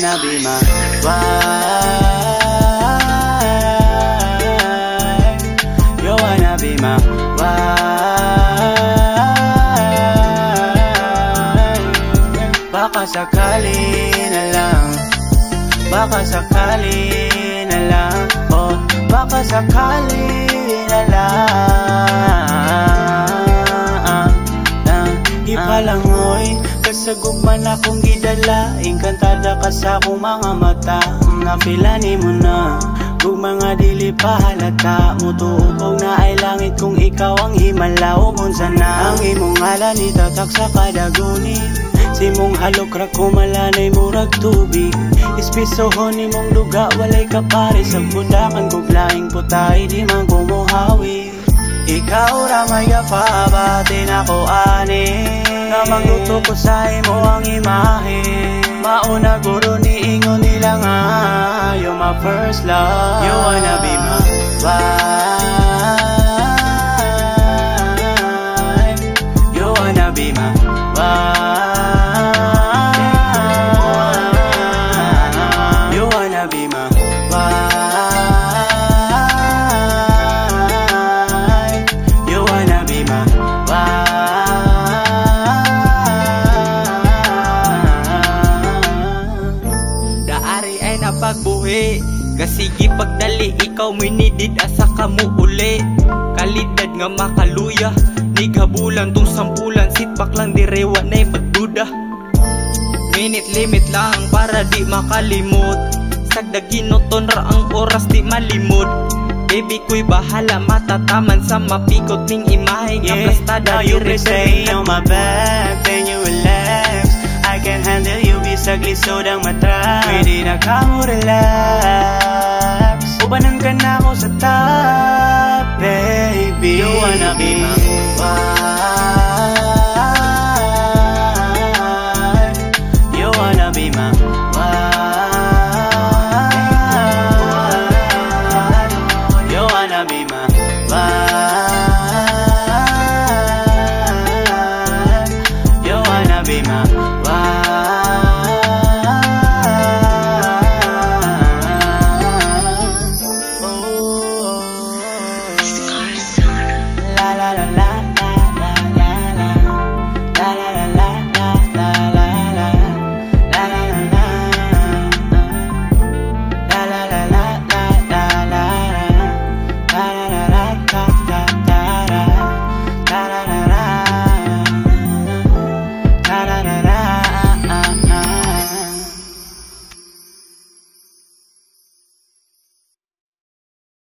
wanna be my wife. You wanna be my wife. Baka sakali na lang, baka sakali na lang, oh, baka sakali na lang. Di palangoy, kasagugman akong gidalaing, kantada ka sa akong mga mata. Napilani mo na, kung mga dili pa halata, mutuog na ay langit kung ikaw ang himala. Umon sana ang imong ngalan itatak sa kadagunin, simong halokra kumalanay murag tubig. Ispisohon imong duga walay kapare, sa budakan kog laing putay di man kumuhawi. Ikaw ra may kapabatin ako ani, na magluto ko sa imo ang imahe. Mauna guro ni ingon nila nga, you're my first love. You wanna be my wife. You wanna be my wife. You wanna be my wife. You wanna be my wife. Daari ay napagbuhi, kasigi pagdali ikaw minidid asa ka mo uli. Kalidad nga makaluya, ni kabulan tong sampulan, sitbak lang direwa na'y pagduda. Minute limit lang para di makalimot, sagdaginoton ra ang oras di malimot. Baby ko'y bahala, matataman sa mapikot ning imahe nga plastada. Now you can stay on my back, then you relax. I can handle you, bisagli sodang matras. Pwede na ka mo relax, ubanan ka na ako sa top, baby. You wanna be my wife.